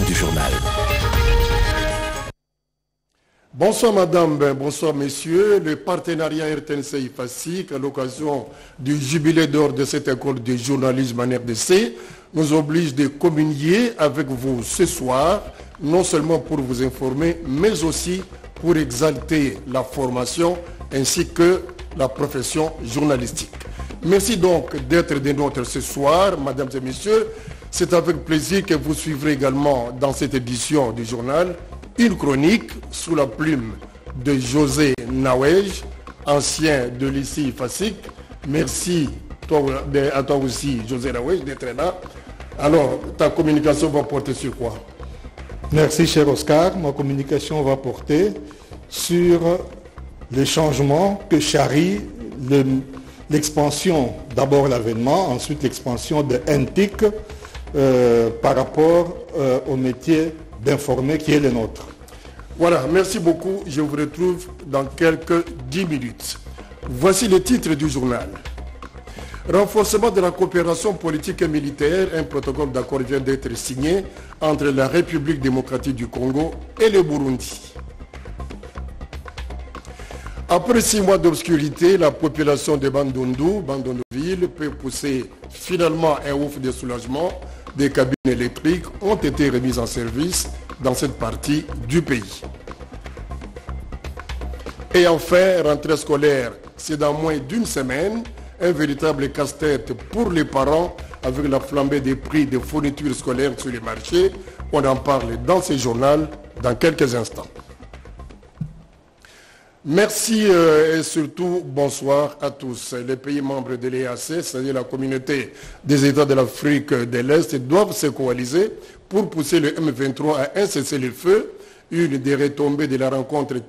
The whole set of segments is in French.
édition du journal. Bonsoir madame, bonsoir messieurs. Le partenariat RTNC-IFASIC à l'occasion du jubilé d'or de cette école de journalisme en RDC nous oblige de communier avec vous ce soir, non seulement pour vous informer, mais aussi pour exalter la formation ainsi que la profession journalistique. Merci donc d'être des nôtres ce soir, mesdames et messieurs. C'est avec plaisir que vous suivrez également dans cette édition du journal une chronique sous la plume de José Nawej, ancien de l'ICI IFASIC. Merci à toi aussi, José Nawej, d'être là. Alors, ta communication va porter sur quoi? Merci, cher Oscar. Ma communication va porter sur les changements que charrie l'expansion, d'abord l'avènement, ensuite l'expansion de NTIC par rapport au métier d'informer qui est le nôtre. Voilà, merci beaucoup. Je vous retrouve dans quelques 10 minutes. Voici le titre du journal. Renforcement de la coopération politique et militaire, un protocole d'accord vient d'être signé entre la République démocratique du Congo et le Burundi. Après 6 mois d'obscurité, la population de Bandundu-Ville, peut pousser finalement un ouf de soulagement. Des cabines électriques ont été remises en service dans cette partie du pays. Et enfin, rentrée scolaire, c'est dans moins d'une semaine, un véritable casse-tête pour les parents avec la flambée des prix des fournitures scolaires sur les marchés. On en parle dans ce journal dans quelques instants. Merci et surtout bonsoir à tous. Les pays membres de l'EAC, c'est-à-dire la communauté des États de l'Afrique de l'Est, doivent se coaliser pour pousser le M23 à un cessez-le-feu, une des retombées de la rencontre de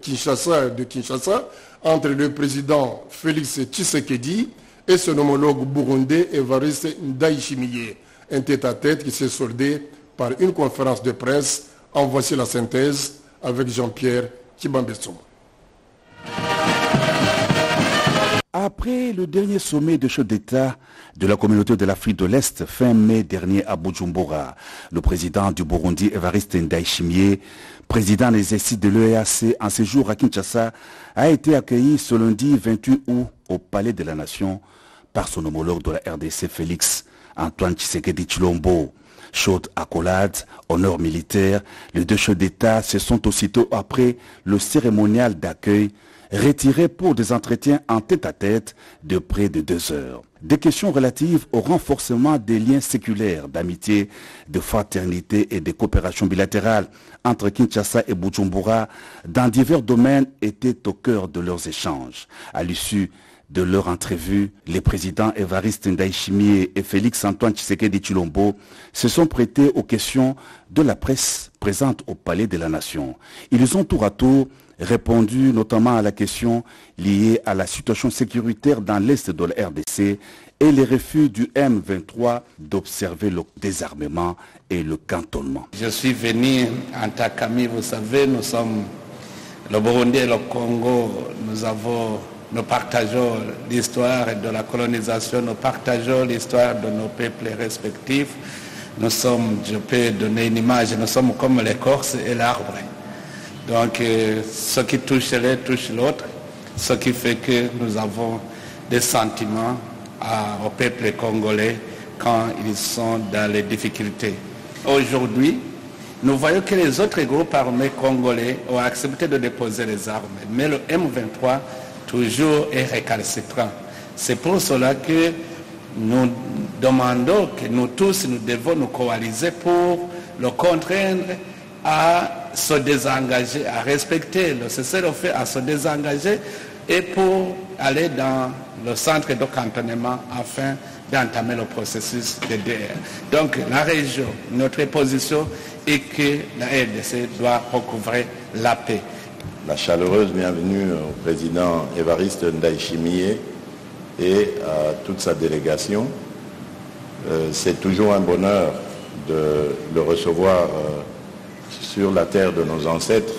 Kinshasa entre le président Félix Tshisekedi et son homologue burundais Evariste Ndayishimiye. Un tête-à-tête qui s'est soldé par une conférence de presse. En voici la synthèse avec Jean-Pierre Kibambesson. Après le dernier sommet de chefs d'État de la communauté de l'Afrique de l'Est fin mai dernier à Bujumbura, le président du Burundi Evariste Ndayishimiye, président des exercices de l'EAC en séjour à Kinshasa, a été accueilli ce lundi 28 août au Palais de la Nation par son homologue de la RDC Félix Antoine Tshisekedi Tshilombo. Chaude accolade, honneur militaire, les deux chefs d'État se sont aussitôt après le cérémonial d'accueil retirés pour des entretiens en tête-à-tête de près de 2 heures. Des questions relatives au renforcement des liens séculaires d'amitié, de fraternité et de coopération bilatérale entre Kinshasa et Bujumbura dans divers domaines étaient au cœur de leurs échanges. À l'issue de leur entrevue, les présidents Evariste Ndayishimiye et Félix Antoine Tshisekedi Tshilombo se sont prêtés aux questions de la presse présente au Palais de la Nation. Ils ont tour à tour répondu notamment à la question liée à la situation sécuritaire dans l'est de la RDC et les refus du M23 d'observer le désarmement et le cantonnement. Je suis venu en tant qu'ami, vous savez, nous sommes le Burundi et le Congo, nous partageons l'histoire de la colonisation, nous partageons l'histoire de nos peuples respectifs. Nous sommes, je peux donner une image, nous sommes comme l'écorce et l'arbre. Donc, ce qui touche l'un touche l'autre, ce qui fait que nous avons des sentiments au peuple congolais quand ils sont dans les difficultés. Aujourd'hui, nous voyons que les autres groupes armés congolais ont accepté de déposer les armes, mais le M23 toujours est récalcitrant. C'est pour cela que nous demandons que nous tous, nous devons nous coaliser pour le contraindre à se désengager, à respecter le cessez-le-feu, à se désengager et pour aller dans le centre de cantonnement afin d'entamer le processus de DR. Donc la région, notre position est que la RDC doit recouvrer la paix. La chaleureuse bienvenue au président Evariste Ndayishimiye et à toute sa délégation. C'est toujours un bonheur de le recevoir sur la terre de nos ancêtres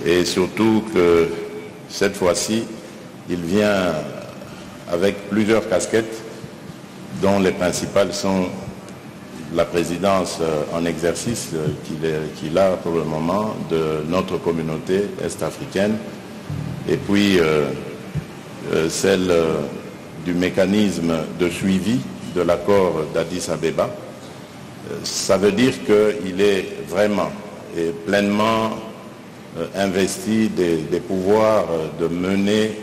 et surtout que cette fois-ci, il vient avec plusieurs casquettes dont les principales sont la présidence en exercice qu'il a pour le moment de notre communauté est-africaine et puis celle du mécanisme de suivi de l'accord d'Addis Abeba. Ça veut dire qu'il est vraiment et pleinement investi des pouvoirs de mener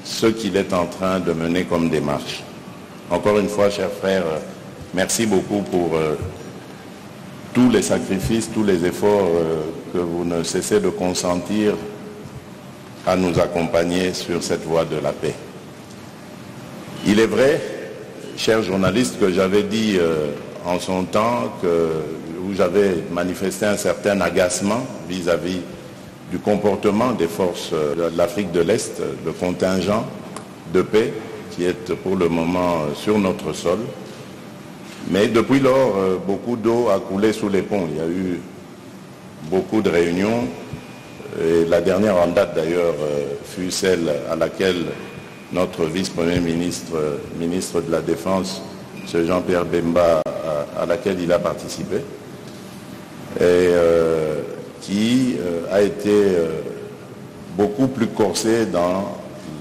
ce qu'il est en train de mener comme démarche. Encore une fois, chers frères, merci beaucoup pour tous les sacrifices, tous les efforts que vous ne cessez de consentir à nous accompagner sur cette voie de la paix. Il est vrai, chers journalistes, que j'avais dit en son temps où j'avais manifesté un certain agacement vis-à-vis du comportement des forces de l'Afrique de l'Est, le contingent de paix qui est pour le moment sur notre sol. Mais depuis lors, beaucoup d'eau a coulé sous les ponts. Il y a eu beaucoup de réunions. Et la dernière en date d'ailleurs fut celle à laquelle notre vice-premier ministre, ministre de la Défense, M. Jean-Pierre Bemba, à laquelle il a participé. Et qui a été beaucoup plus corsé dans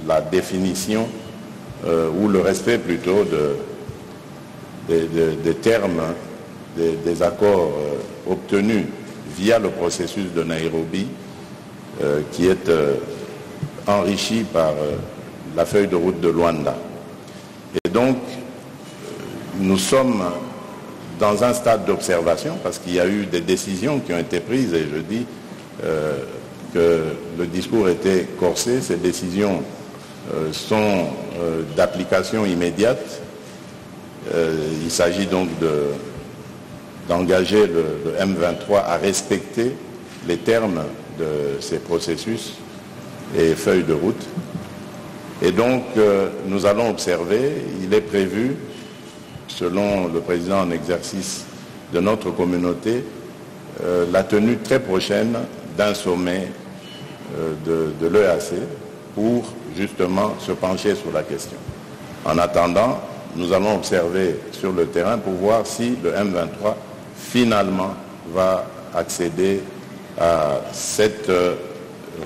la définition ou le respect plutôt des termes des accords obtenus via le processus de Nairobi qui est enrichi par la feuille de route de Luanda. Et donc, nous sommes dans un stade d'observation parce qu'il y a eu des décisions qui ont été prises et je dis que le discours était corsé. Ces décisions sont d'application immédiate. Il s'agit donc d'engager le M23 à respecter les termes de ces processus et feuilles de route. Et donc nous allons observer, il est prévu, selon le président en exercice de notre communauté, la tenue très prochaine d'un sommet de l'EAC pour justement se pencher sur la question. En attendant, nous allons observer sur le terrain pour voir si le M23 finalement va accéder à cette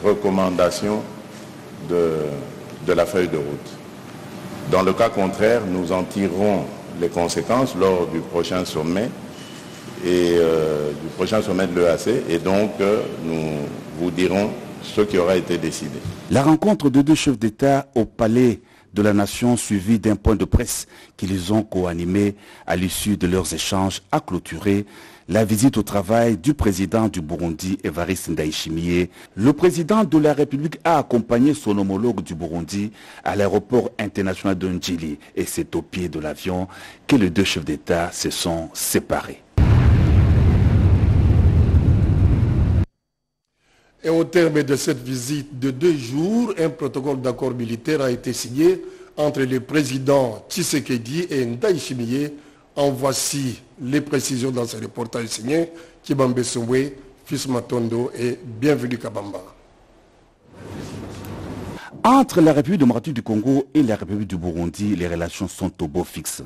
recommandation de la feuille de route. Dans le cas contraire, nous en tirerons les conséquences lors du prochain sommet et du prochain sommet de l'EAC et donc nous vous dirons ce qui aura été décidé. La rencontre de deux chefs d'État au palais de la Nation suivie d'un point de presse qu'ils ont co-animé à l'issue de leurs échanges a clôturé la visite au travail du président du Burundi, Evariste Ndayishimiye. Le président de la République a accompagné son homologue du Burundi à l'aéroport international de Njili et c'est au pied de l'avion que les deux chefs d'État se sont séparés. Et au terme de cette visite de 2 jours, un protocole d'accord militaire a été signé entre le président Tshisekedi et Ndayishimiye. En voici les précisions dans ce reportage signé Kibambe Souwe, Fils Matondo et bienvenue Kabamba. Entre la République démocratique du Congo et la République du Burundi, les relations sont au beau fixe.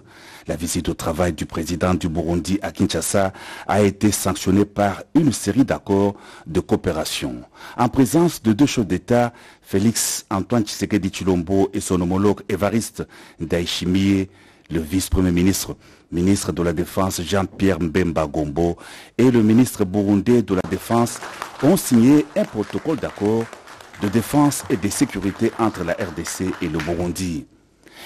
La visite au travail du président du Burundi à Kinshasa a été sanctionnée par une série d'accords de coopération. En présence de deux chefs d'État, Félix Antoine Tshisekedi Tshilombo et son homologue Evariste Ndayishimiye, le vice-premier ministre, ministre de la Défense Jean-Pierre Mbemba Gombo et le ministre burundais de la Défense ont signé un protocole d'accord de défense et de sécurité entre la RDC et le Burundi.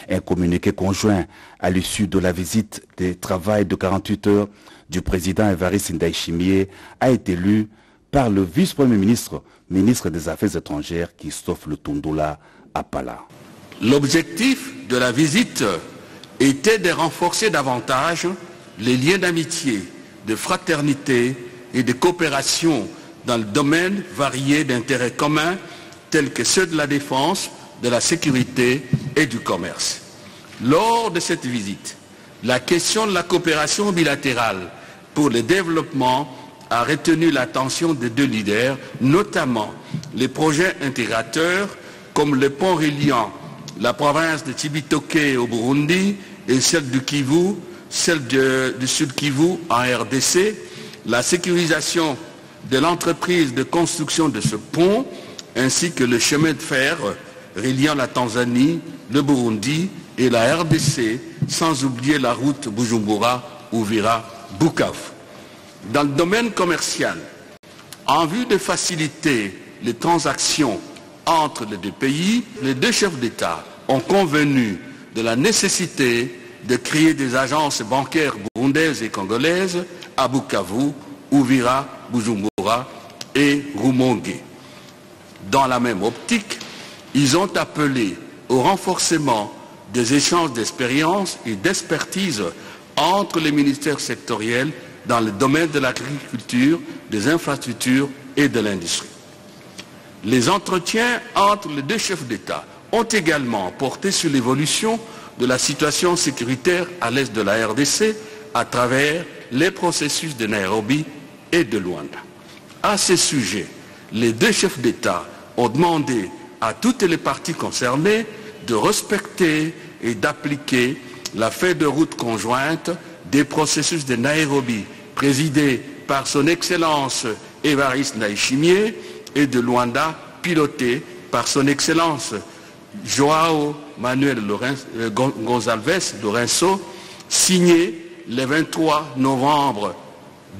Un communiqué conjoint à l'issue de la visite de travail de 48 heures du président Evariste Ndayishimiye a été lu par le vice-premier ministre, ministre des Affaires étrangères, Christophe Lutundula Apala. L'objectif de la visite était de renforcer davantage les liens d'amitié, de fraternité et de coopération dans le domaine varié d'intérêts communs tels que ceux de la défense, de la sécurité et du commerce. Lors de cette visite, la question de la coopération bilatérale pour le développement a retenu l'attention des deux leaders, notamment les projets intégrateurs comme le pont reliant la province de Cibitoke au Burundi et celle du Kivu, celle du Sud Kivu en RDC, la sécurisation de l'entreprise de construction de ce pont, ainsi que le chemin de fer reliant la Tanzanie, le Burundi et la RDC, sans oublier la route Bujumbura-Uvira-Bukavu. Dans le domaine commercial, en vue de faciliter les transactions entre les deux pays, les deux chefs d'État ont convenu de la nécessité de créer des agences bancaires burundaises et congolaises à Bukavu, Uvira, Bujumbura et Rumonge. Dans la même optique, ils ont appelé au renforcement des échanges d'expériences et d'expertise entre les ministères sectoriels dans le domaine de l'agriculture, des infrastructures et de l'industrie. Les entretiens entre les deux chefs d'État ont également porté sur l'évolution de la situation sécuritaire à l'est de la RDC à travers les processus de Nairobi et de Luanda. À ce sujet, les deux chefs d'État ont demandé à toutes les parties concernées de respecter et d'appliquer la feuille de route conjointe des processus de Nairobi, présidé par son Excellence Évariste Ndayishimiye, et de Luanda, piloté par son Excellence João Manuel Gonçalves Lourenço, signé le 23 novembre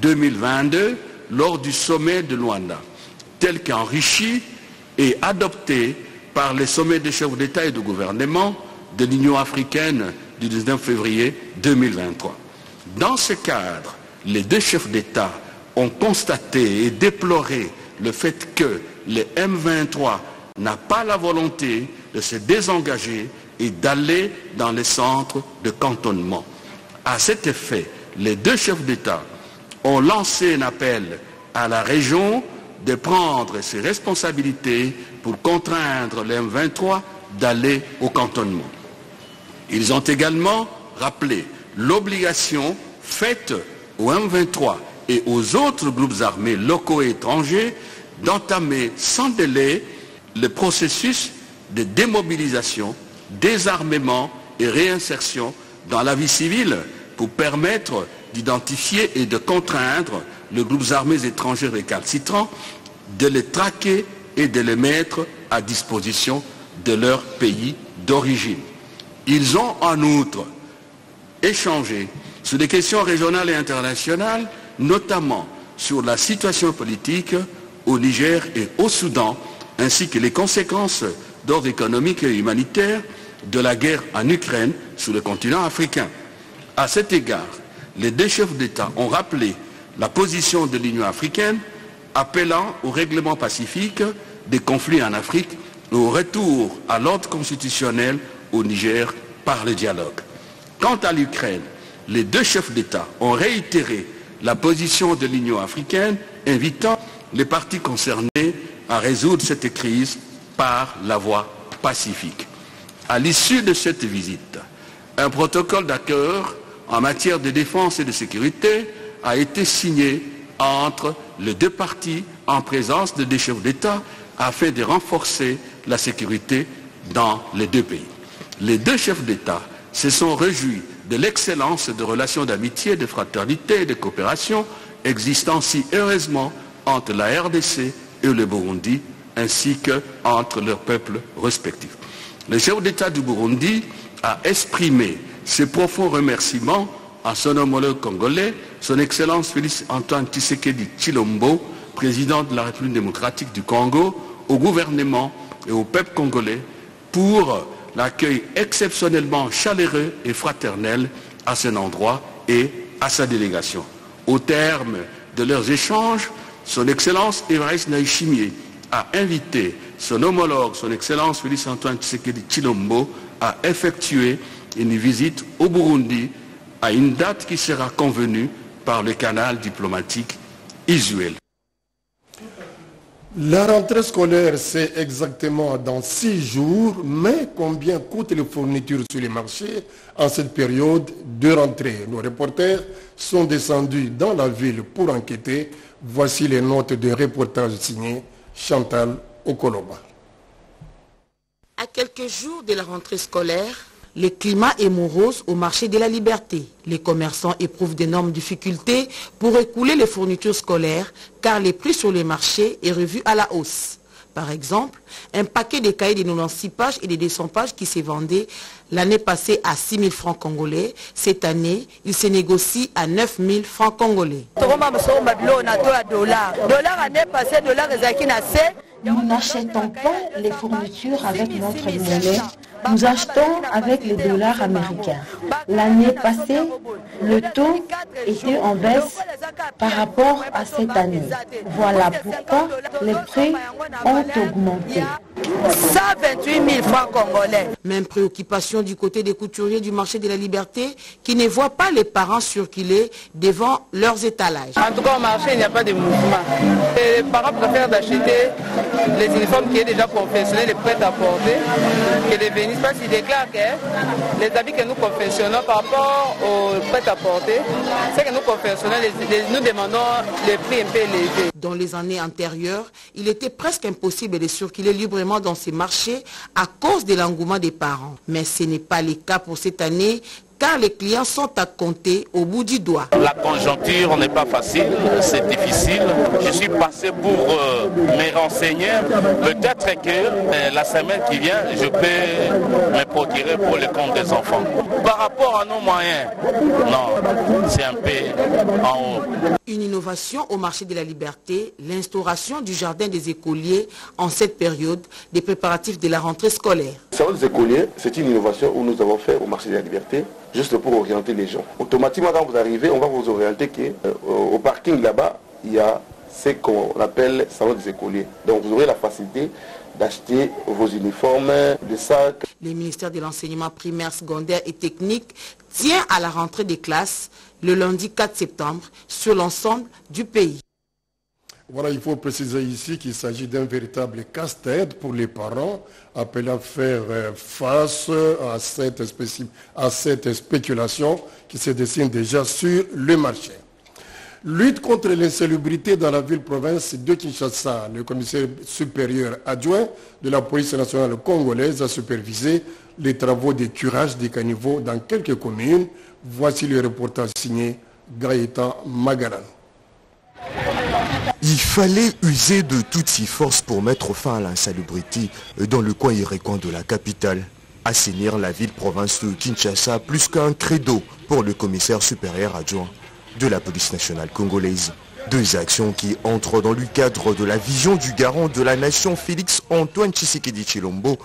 2022 lors du sommet de Luanda, tel qu'enrichi et adopté par les sommets des chefs d'État et de gouvernement de l'Union africaine du 19 février 2023. Dans ce cadre, les deux chefs d'État ont constaté et déploré le fait que le M23 n'a pas la volonté de se désengager et d'aller dans les centres de cantonnement. À cet effet, les deux chefs d'État ont lancé un appel à la région de prendre ses responsabilités pour contraindre le M23 d'aller au cantonnement. Ils ont également rappelé l'obligation faite au M23 et aux autres groupes armés locaux et étrangers d'entamer sans délai le processus de démobilisation, désarmement et réinsertion dans la vie civile pour permettre d'identifier et de contraindre les groupes armés étrangers récalcitrants, de les traquer et de les mettre à disposition de leur pays d'origine. Ils ont en outre échangé sur des questions régionales et internationales, notamment sur la situation politique au Niger et au Soudan, ainsi que les conséquences d'ordre économique et humanitaire de la guerre en Ukraine sur le continent africain. À cet égard, les deux chefs d'État ont rappelé la position de l'Union africaine appelant au règlement pacifique des conflits en Afrique et au retour à l'ordre constitutionnel au Niger par le dialogue. Quant à l'Ukraine, les deux chefs d'État ont réitéré la position de l'Union africaine, invitant les parties concernées à résoudre cette crise par la voie pacifique. À l'issue de cette visite, un protocole d'accord en matière de défense et de sécurité a été signé entre les deux parties en présence de deux chefs d'État afin de renforcer la sécurité dans les deux pays. Les deux chefs d'État se sont réjouis de l'excellence de relations d'amitié, de fraternité et de coopération existant si heureusement entre la RDC et le Burundi, ainsi qu'entre leurs peuples respectifs. Le chef d'État du Burundi a exprimé ses profonds remerciements à son homologue congolais, son Excellence Félix Antoine Tshisekedi Tshilombo, président de la République démocratique du Congo, au gouvernement et au peuple congolais pour l'accueil exceptionnellement chaleureux et fraternel à son endroit et à sa délégation. Au terme de leurs échanges, son Excellence Évariste Ndayishimiye a invité son homologue, son Excellence Félix Antoine Tshisekedi Tshilombo, à effectuer une visite au Burundi à une date qui sera convenue par le canal diplomatique usuel. La rentrée scolaire, c'est exactement dans 6 jours, mais combien coûtent les fournitures sur les marchés en cette période de rentrée? Nos reporters sont descendus dans la ville pour enquêter. Voici les notes de reportage signées Chantal Okoloba. À quelques jours de la rentrée scolaire, Le climat est morose au marché de la Liberté. Les commerçants éprouvent d'énormes difficultés pour écouler les fournitures scolaires car les prix sur les marchés est revu à la hausse. Par exemple, un paquet de cahiers de 96 pages et de 200 pages qui s'est vendu l'année passée à 6 000 francs congolais. Cette année, il se négocie à 9 000 francs congolais. Nous n'achetons pas les fournitures avec notre monnaie, nous achetons avec les dollars américains. L'année passée, le taux était en baisse par rapport à cette année. Voilà pourquoi les prix ont augmenté. 128 000 francs congolais. Même préoccupation du côté des couturiers du marché de la Liberté qui ne voient pas les parents circuler devant leurs étalages. En tout cas, au marché, il n'y a pas de mouvement. Les parents préfèrent d'acheter les uniformes qui sont déjà confectionnés, les prêts à porter, que les bénisses, parce qu'ils déclarent que les habits que nous confectionnons par rapport aux prêts à porter, c'est que nous confectionnons, nous demandons les prix un peu élevés. Dans les années antérieures, il était presque impossible de circuler librement dans ces marchés à cause de l'engouement des parents. Mais ce n'est pas le cas pour cette année, car les clients sont à compter au bout du doigt. La conjoncture n'est pas facile, c'est difficile. Je suis passé pour me renseigner. Peut-être que la semaine qui vient, je peux me procurer pour le compte des enfants. Par rapport à nos moyens, non, c'est un peu en haut. Une innovation au marché de la Liberté, l'instauration du jardin des écoliers en cette période des préparatifs de la rentrée scolaire. Le salon des écoliers, c'est une innovation où nous avons fait au marché de la Liberté, juste pour orienter les gens. Automatiquement, quand vous arrivez, on va vous orienter qu'au parking là-bas, il y a ce qu'on appelle salon des écoliers. Donc vous aurez la facilité d'acheter vos uniformes, des sacs. Le ministère de l'enseignement primaire, secondaire et technique tient à la rentrée des classes le lundi 4 septembre sur l'ensemble du pays. Voilà, il faut préciser ici qu'il s'agit d'un véritable casse-tête pour les parents appelés à faire face à cette spéculation qui se dessine déjà sur le marché. Lutte contre l'insalubrité dans la ville-province de Kinshasa. Le commissaire supérieur adjoint de la police nationale congolaise a supervisé les travaux de curage des caniveaux dans quelques communes. Voici le reportage signé Gaëtan Magaran. Il fallait user de toutes ses forces pour mettre fin à l'insalubrité dans le coin et recoin de la capitale. Assainir la ville-province de Kinshasa plus qu'un credo pour le commissaire supérieur adjoint de la police nationale congolaise. Deux actions qui entrent dans le cadre de la vision du garant de la nation Félix-Antoine Tshisekedi Tshilombo,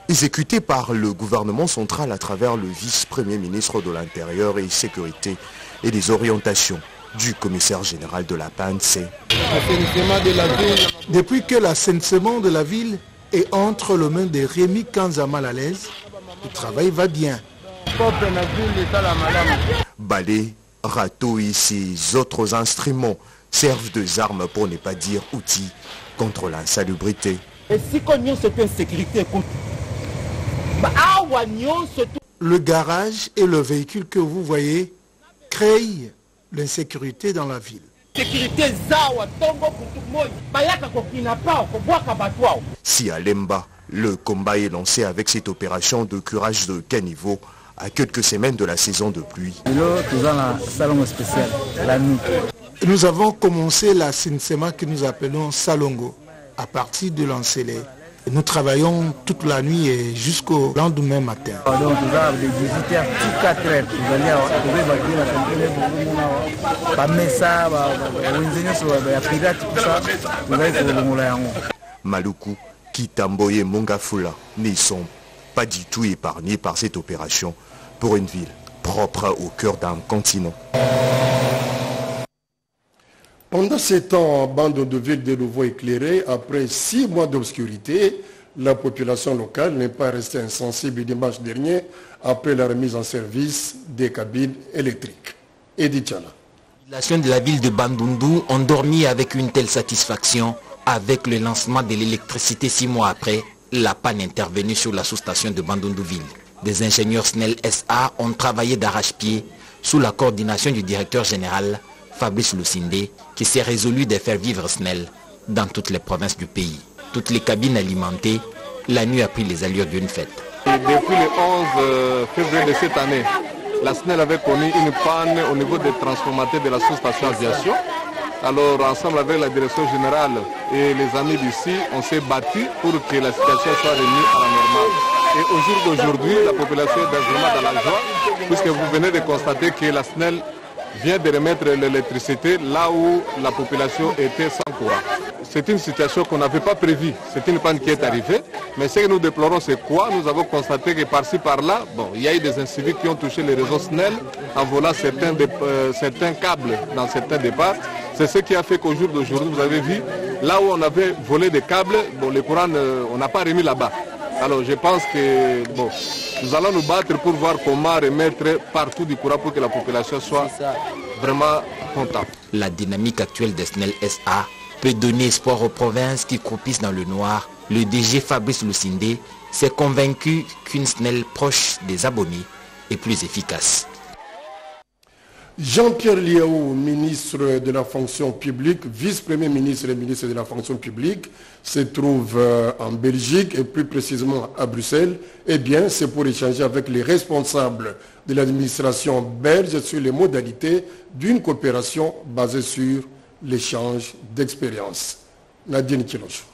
exécutée par le gouvernement central à travers le vice-premier ministre de l'Intérieur et Sécurité et des orientations du commissaire général de la PANC. Depuis que l'assainissement de la ville est entre les mains de Rémi Kanzama Lalaise, le travail va bien. Balais, râteaux et ces autres instruments servent de armes, pour ne pas dire outils, contre l'insalubrité. Le garage et le véhicule que vous voyez créent l'insécurité dans la ville. Si à Lemba, le combat est lancé avec cette opération de curage de caniveaux à quelques semaines de la saison de pluie. Nous avons commencé l'assainissement que nous appelons Salongo à partir de l'Ancelé. Nous travaillons toute la nuit et jusqu'au lendemain matin. Donc nous avons de 18h à 4h. Vous allez Maluku, Kitamboye et Mongafula ne sont pas du tout épargnés par cette opération pour une ville propre au cœur d'un continent. Pendant ces temps, bande de villes de nouveau éclairées, après 6 mois d'obscurité, la population locale n'est pas restée insensible dimanche dernier après la remise en service des cabines électriques. Edith Chala. Les populations de la ville de Bandundu ont dormi avec une telle satisfaction avec le lancement de l'électricité 6 mois après la panne intervenue sur la sous-station de Bandundu-Ville. Des ingénieurs SNEL SA ont travaillé d'arrache-pied sous la coordination du directeur général Fabrice Lucindé, qui s'est résolu de faire vivre SNEL dans toutes les provinces du pays. Toutes les cabines alimentées, la nuit a pris les allures d'une fête. Et depuis le 11 février de cette année, la SNEL avait connu une panne au niveau des transformateurs de la sous-station aviation. Alors ensemble avec la direction générale et les amis d'ici, on s'est battu pour que la situation soit remise à la normale. Et au jour d'aujourd'hui, la population est vraiment dans la joie, puisque vous venez de constater que la SNEL vient de remettre l'électricité là où la population était sans courant. C'est une situation qu'on n'avait pas prévue, c'est une panne qui est arrivée, mais ce que nous déplorons c'est quoi? Nous avons constaté que par-ci par-là, il y a eu des incivils qui ont touché les réseaux SNEL en volant certains câbles dans certains départs. C'est ce qui a fait qu'au jour d'aujourd'hui, vous avez vu, là où on avait volé des câbles, le courant, on n'a pas remis là-bas. Alors je pense que nous allons nous battre pour voir comment remettre partout du courant pour que la population soit vraiment contente. La dynamique actuelle des SNEL SA peut donner espoir aux provinces qui croupissent dans le noir. Le DG Fabrice Lucindé s'est convaincu qu'une SNEL proche des abonnés est plus efficace. Jean-Pierre Liaou, ministre de la fonction publique, vice-premier ministre et ministre de la fonction publique, se trouve en Belgique et plus précisément à Bruxelles. Eh bien, c'est pour échanger avec les responsables de l'administration belge sur les modalités d'une coopération basée sur l'échange d'expériences. Nadine Kiloch.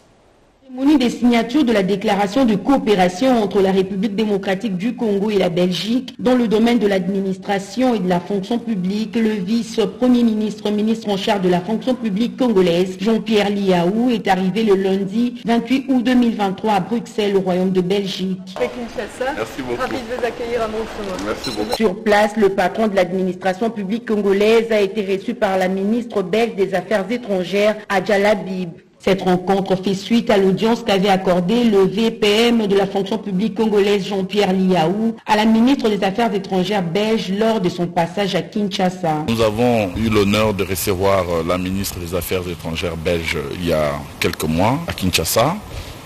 Cérémonie des signatures de la déclaration de coopération entre la République démocratique du Congo et la Belgique dans le domaine de l'administration et de la fonction publique. Le vice-premier ministre, ministre en charge de la fonction publique congolaise, Jean-Pierre Liaou, est arrivé le lundi 28 août 2023 à Bruxelles, au Royaume de Belgique. Merci beaucoup. Ravi de vous accueillir à Bruxelles. Merci beaucoup. Sur place, le patron de l'administration publique congolaise a été reçu par la ministre belge des Affaires étrangères, Adjala Bib. Cette rencontre fait suite à l'audience qu'avait accordée le VPM de la fonction publique congolaise Jean-Pierre Liaou à la ministre des Affaires étrangères belge lors de son passage à Kinshasa. Nous avons eu l'honneur de recevoir la ministre des Affaires étrangères belge il y a quelques mois à Kinshasa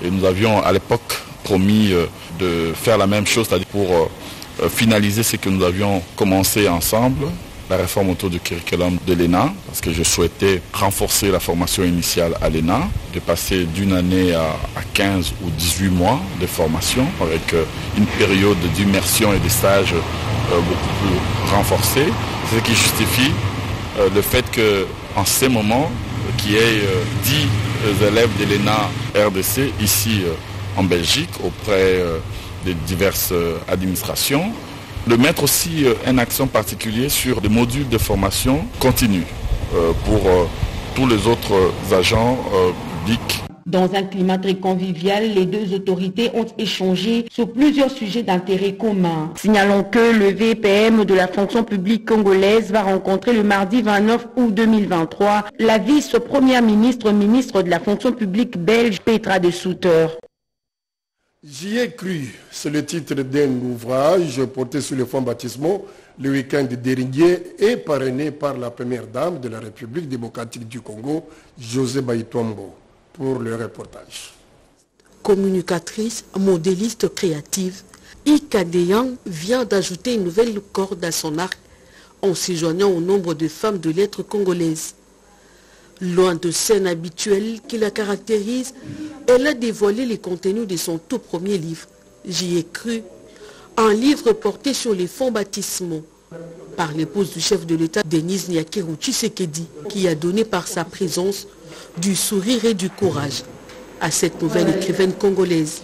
et nous avions à l'époque promis de faire la même chose, c'est-à-dire pour finaliser ce que nous avions commencé ensemble, la réforme autour du curriculum de l'ENA, parce que je souhaitais renforcer la formation initiale à l'ENA, de passer d'une année à 15 ou 18 mois de formation, avec une période d'immersion et de stage beaucoup plus renforcée. C'est ce qui justifie le fait qu'en ces moments, qu'il y ait 10 élèves de l'ENA RDC ici en Belgique, auprès des diverses administrations, de mettre aussi un accent particulier sur des modules de formation continue pour tous les autres agents publics. Dans un climat très convivial, les deux autorités ont échangé sur plusieurs sujets d'intérêt commun. Signalons que le VPM de la fonction publique congolaise va rencontrer le mardi 29 août 2023 la vice-première ministre, ministre de la fonction publique belge, Petra de Souter. J'y ai cru, c'est le titre d'un ouvrage porté sur les fonds baptismaux le week-end dernier et parrainé par la première dame de la République démocratique du Congo, José Baïtombo, pour le reportage. Communicatrice, modéliste créative, Ika Deyang vient d'ajouter une nouvelle corde à son arc en se joignant au nombre de femmes de lettres congolaises. Loin de scènes habituelles qui la caractérisent, elle a dévoilé les contenus de son tout premier livre, J'y ai cru, un livre porté sur les fonds baptismaux par l'épouse du chef de l'État, Denise Nyakeru Tshisekedi, qui a donné par sa présence du sourire et du courage à cette nouvelle écrivaine congolaise.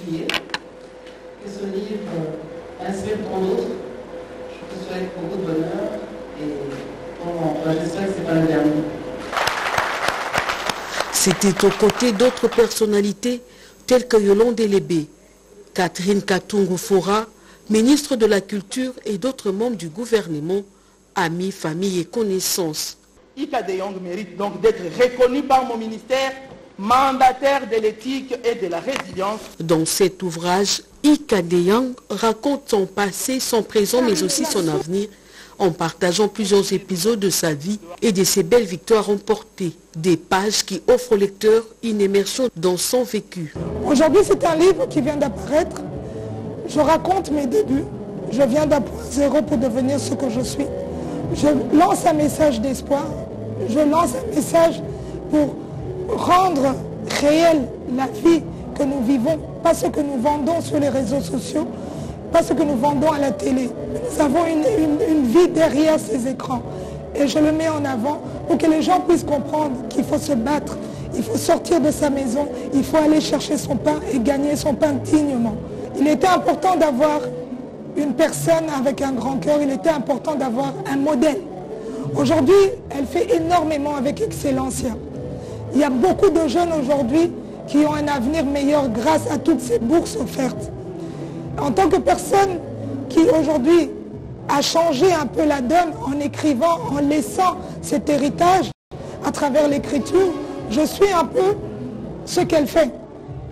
Ce livre inspire pour d'autres. Je te souhaite beaucoup de bonheur et j'espère que ce n'est pas le dernier. C'était aux côtés d'autres personnalités telles que Yolande Elébé, Catherine Katungu-Fora, ministre de la Culture et d'autres membres du gouvernement, amis, familles et connaissances. Ika Deyang mérite donc d'être reconnu par mon ministère, mandataire de l'éthique et de la résilience. Dans cet ouvrage, Ika Deyang raconte son passé, son présent mais aussi son avenir, en partageant plusieurs épisodes de sa vie et de ses belles victoires remportées. Des pages qui offrent au lecteur une immersion dans son vécu. Aujourd'hui, c'est un livre qui vient d'apparaître. Je raconte mes débuts. Je viens d'un point zéro pour devenir ce que je suis. Je lance un message d'espoir. Je lance un message pour rendre réelle la vie que nous vivons, pas ce que nous vendons sur les réseaux sociaux. pas ce que nous vendons à la télé. Nous avons une vie derrière ces écrans. Et je le mets en avant pour que les gens puissent comprendre qu'il faut se battre, il faut sortir de sa maison, il faut aller chercher son pain et gagner son pain dignement. Il était important d'avoir une personne avec un grand cœur, il était important d'avoir un modèle. Aujourd'hui, elle fait énormément avec Excellencia. Il y a beaucoup de jeunes aujourd'hui qui ont un avenir meilleur grâce à toutes ces bourses offertes. En tant que personne qui aujourd'hui a changé un peu la donne en écrivant, en laissant cet héritage à travers l'écriture, je suis un peu ce qu'elle fait.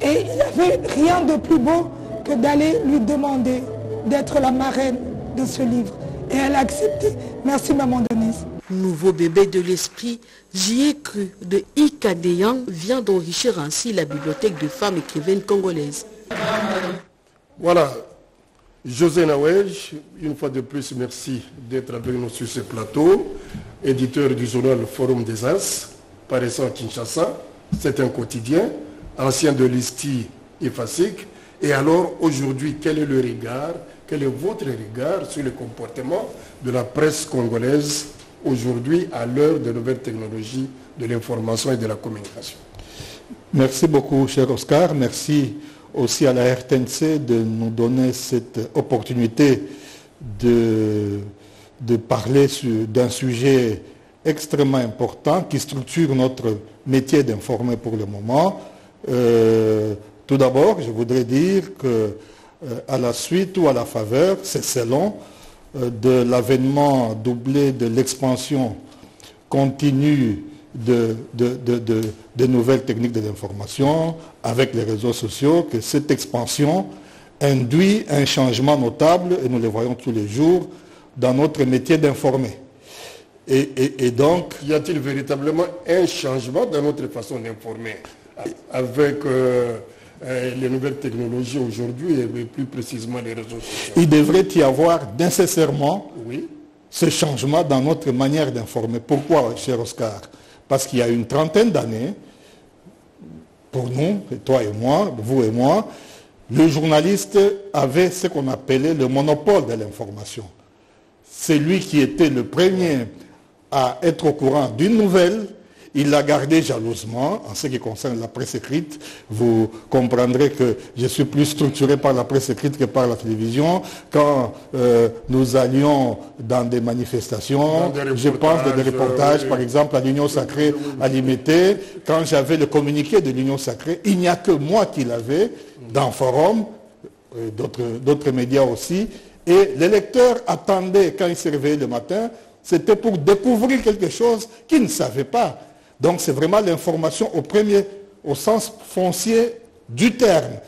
Et il n'y avait rien de plus beau que d'aller lui demander d'être la marraine de ce livre. Et elle a accepté. Merci maman Denise. Nouveau bébé de l'esprit, j'y ai cru, de Ika Deyang vient d'enrichir ainsi la bibliothèque de femmes écrivaines congolaises. Voilà, José Nawej, une fois de plus, merci d'être avec nous sur ce plateau, éditeur du journal Forum des As, paraissant à Kinshasa, c'est un quotidien, ancien de l'ISTI et FASIC. Et alors, aujourd'hui, quel est le regard, quel est votre regard sur le comportement de la presse congolaise aujourd'hui à l'heure des nouvelles technologies de l'information et de la communication? Merci beaucoup, cher Oscar. Merci aussi à la RTNC de nous donner cette opportunité de parler d'un sujet extrêmement important qui structure notre métier d'informer pour le moment. Tout d'abord, je voudrais dire qu'à la suite ou à la faveur, c'est selon de l'avènement doublé de l'expansion continue de nouvelles techniques de l'information avec les réseaux sociaux, que cette expansion induit un changement notable, et nous le voyons tous les jours, dans notre métier d'informer. Et donc... Y a-t-il véritablement un changement dans notre façon d'informer avec les nouvelles technologies aujourd'hui et plus précisément les réseaux sociaux? Il devrait y avoir nécessairement ce changement dans notre manière d'informer. Pourquoi, cher Oscar? Parce qu'il y a une trentaine d'années, pour nous, toi et moi, vous et moi, le journaliste avait ce qu'on appelait le monopole de l'information. C'est lui qui était le premier à être au courant d'une nouvelle. Il l'a gardé jalousement. En ce qui concerne la presse écrite, vous comprendrez que je suis plus structuré par la presse écrite que par la télévision. Quand nous allions dans des manifestations, je pense des reportages, par exemple à l'Union Sacrée à Limité, quand j'avais le communiqué de l'Union Sacrée, il n'y a que moi qui l'avais dans Forum, d'autres médias aussi, et les lecteurs attendaient quand ils se réveillaient le matin, c'était pour découvrir quelque chose qu'ils ne savaient pas. Donc c'est vraiment l'information au sens foncier du terme,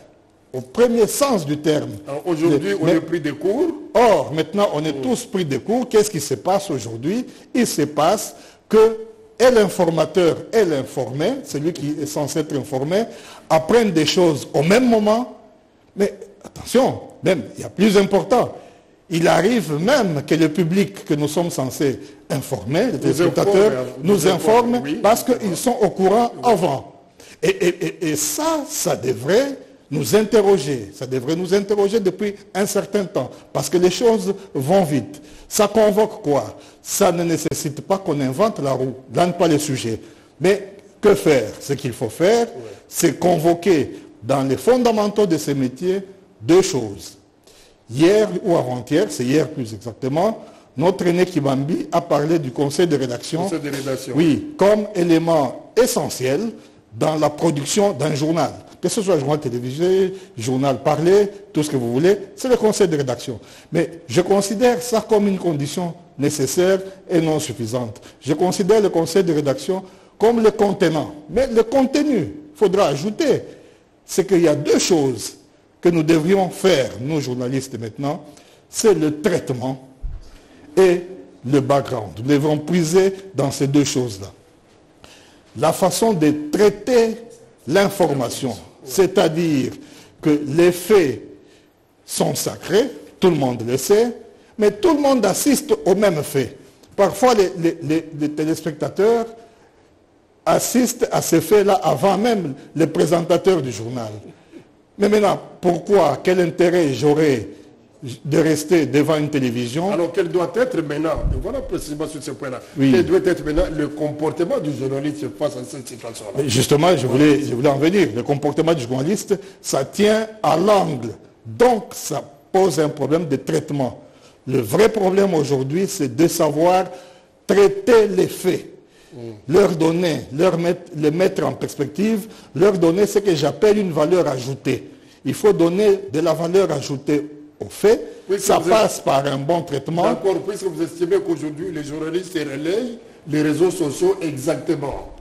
au premier sens du terme. Aujourd'hui, on est pris des cours. Or, maintenant, on est tous pris des cours. Qu'est-ce qui se passe aujourd'hui? Il se passe que et l'informateur et l'informé, celui qui est censé être informé, apprennent des choses au même moment. Mais attention, même, il y a plus important. Il arrive même que le public que nous sommes censés informer, les téléspectateurs, nous informent parce qu'ils sont au courant avant. Et ça devrait nous interroger. Ça devrait nous interroger depuis un certain temps. Parce que les choses vont vite. Ça convoque quoi? Ça ne nécessite pas qu'on invente la roue, gagne pas les sujets. Mais que faire? Ce qu'il faut faire, c'est convoquer dans les fondamentaux de ces métiers deux choses. Hier ou avant-hier, c'est hier plus exactement, notre René Kibambi a parlé du conseil de rédaction, oui, comme élément essentiel dans la production d'un journal. Que ce soit un journal télévisé, journal parlé, tout ce que vous voulez, c'est le conseil de rédaction. Mais je considère ça comme une condition nécessaire et non suffisante. Je considère le conseil de rédaction comme le contenant. Mais le contenu, il faudra ajouter, c'est qu'il y a deux choses que nous devrions faire, nous journalistes maintenant, c'est le traitement et le background. Nous devons puiser dans ces deux choses-là. La façon de traiter l'information, c'est-à-dire que les faits sont sacrés, tout le monde le sait, mais tout le monde assiste aux mêmes faits. Parfois, les téléspectateurs assistent à ces faits-là avant même le présentateur du journal. Mais maintenant, pourquoi, quel intérêt j'aurais de rester devant une télévision. Alors quel doit être maintenant, voilà précisément sur ce point-là, oui. Quel doit être maintenant le comportement du journaliste face à cette situation-là? Justement, je voulais en venir. Le comportement du journaliste, ça tient à l'angle. Donc, ça pose un problème de traitement. Le vrai problème aujourd'hui, c'est de savoir traiter les faits. Leur donner, les mettre en perspective, leur donner ce que j'appelle une valeur ajoutée. Il faut donner de la valeur ajoutée aux faits. Oui, ça passe par un bon traitement. D'accord, puisque vous estimez qu'aujourd'hui, les journalistes relayent les réseaux sociaux exactement.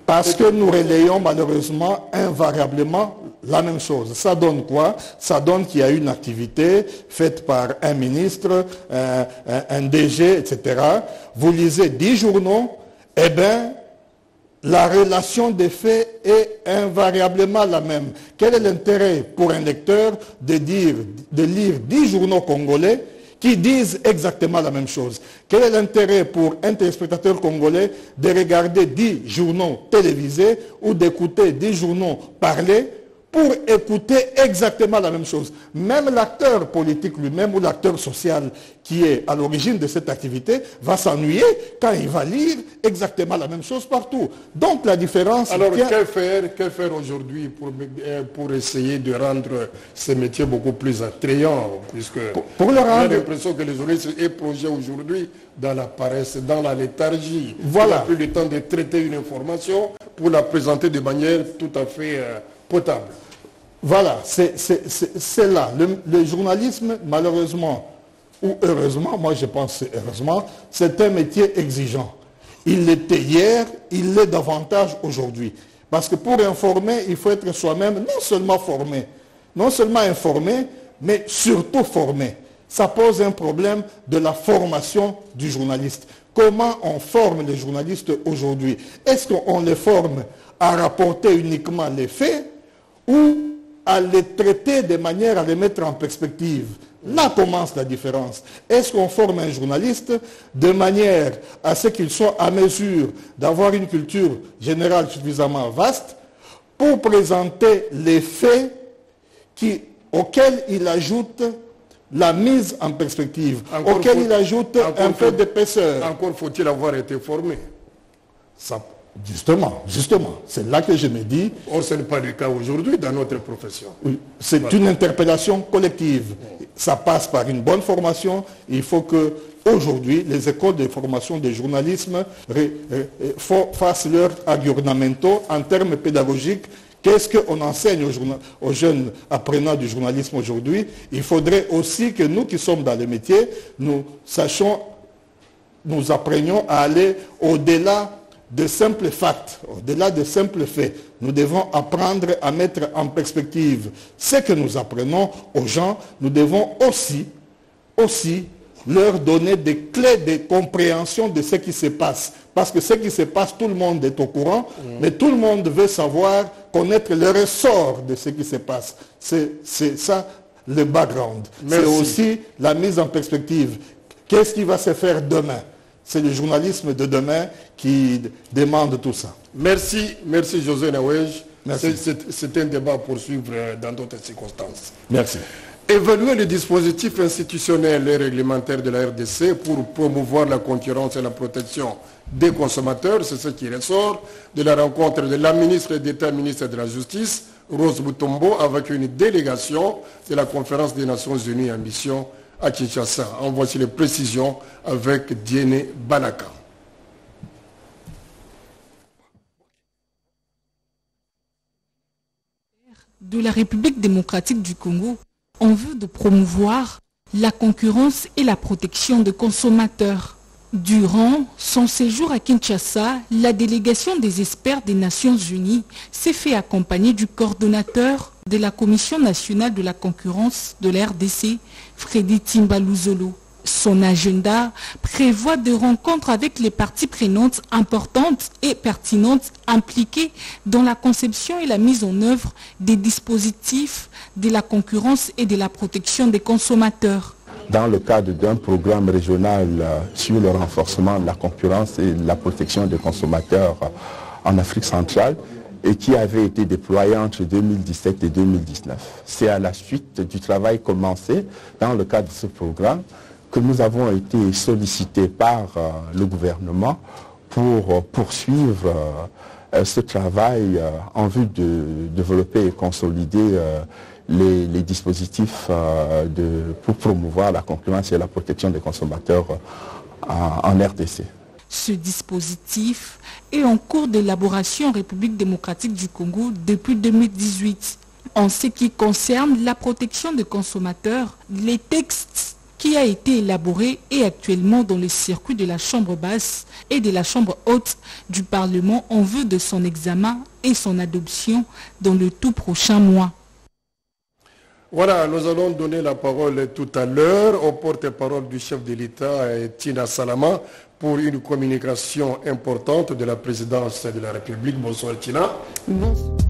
Parce que nous relayons malheureusement invariablement la même chose. Ça donne quoi? Ça donne qu'il y a une activité faite par un ministre, un DG, etc. Vous lisez 10 journaux, eh bien, la relation des faits est invariablement la même. Quel est l'intérêt pour un lecteur de lire 10 journaux congolais qui disent exactement la même chose? Quel est l'intérêt pour un téléspectateur congolais de regarder 10 journaux télévisés ou d'écouter 10 journaux parler pour écouter exactement la même chose? Même l'acteur politique lui-même ou l'acteur social qui est à l'origine de cette activité va s'ennuyer quand il va lire exactement la même chose partout. Donc la différence... Alors que faire aujourd'hui pour essayer de rendre ce métier beaucoup plus attrayant, puisque pour le rendre... j'ai l'impression que les journalistes est plongé aujourd'hui dans la paresse, dans la léthargie. Voilà. On n'a plus le temps de traiter une information pour la présenter de manière tout à fait potable. Voilà, c'est là. Le journalisme, malheureusement, ou heureusement, moi je pense heureusement, c'est un métier exigeant. Il l'était hier, il l'est davantage aujourd'hui. Parce que pour informer, il faut être soi-même non seulement formé, non seulement informé, mais surtout formé. Ça pose un problème de la formation du journaliste. Comment on forme les journalistes aujourd'hui? Est-ce qu'on les forme à rapporter uniquement les faits ou à les traiter de manière à les mettre en perspective? Là commence la différence. Est-ce qu'on forme un journaliste de manière à ce qu'il soit à mesure d'avoir une culture générale suffisamment vaste pour présenter les faits auxquels il ajoute la mise en perspective, auquel il ajoute un peu d'épaisseur? Encore faut-il avoir été formé. Ça, justement, c'est là que je me dis... Or, ce n'est pas le cas aujourd'hui dans notre profession. Oui, c'est une interpellation collective. Ça passe par une bonne formation. Il faut que, aujourd'hui, les écoles de formation de journalisme fassent leur aggiornamento en termes pédagogiques. Qu'est-ce qu'on enseigne aux jeunes apprenants du journalisme aujourd'hui? Il faudrait aussi que nous qui sommes dans le métier, nous apprenions à aller au-delà de simples facts, au-delà de simples faits. Nous devons apprendre à mettre en perspective ce que nous apprenons aux gens. Nous devons aussi leur donner des clés de compréhension de ce qui se passe. Parce que ce qui se passe, tout le monde est au courant, mais tout le monde veut savoir, connaître le ressort de ce qui se passe. C'est ça le background. C'est aussi la mise en perspective. Qu'est-ce qui va se faire demain? C'est le journalisme de demain qui demande tout ça. Merci José Nawej. C'est un débat à poursuivre dans d'autres circonstances. Merci. Évaluer le dispositif institutionnel et réglementaire de la RDC pour promouvoir la concurrence et la protection des consommateurs, c'est ce qui ressort de la rencontre de la ministre d'État, ministre de la Justice, Rose Mutombo, avec une délégation de la conférence des Nations Unies en mission à Kinshasa. En voici les précisions avec Diene Banaka. De la République démocratique du Congo, en vue de promouvoir la concurrence et la protection des consommateurs. Durant son séjour à Kinshasa, la délégation des experts des Nations Unies s'est fait accompagner du coordonnateur de la Commission nationale de la concurrence de la RDC, Freddy Timbaluzolo. Son agenda prévoit des rencontres avec les parties prenantes importantes et pertinentes impliquées dans la conception et la mise en œuvre des dispositifs de la concurrence et de la protection des consommateurs. Dans le cadre d'un programme régional sur le renforcement de la concurrence et de la protection des consommateurs en Afrique centrale, et qui avait été déployée entre 2017 et 2019. C'est à la suite du travail commencé dans le cadre de ce programme que nous avons été sollicités par le gouvernement pour poursuivre ce travail en vue de développer et consolider les dispositifs pour promouvoir la concurrence et la protection des consommateurs en RDC. Ce dispositif est en cours d'élaboration en République démocratique du Congo depuis 2018. En ce qui concerne la protection des consommateurs, les textes qui a été élaboré est actuellement dans le circuit de la Chambre basse et de la Chambre haute du Parlement en vue de son examen et son adoption dans le tout prochain mois. Voilà, nous allons donner la parole tout à l'heure au porte-parole du chef de l'État, Tina Salama, pour une communication importante de la présidence de la République. Bonsoir Tina. Bonsoir.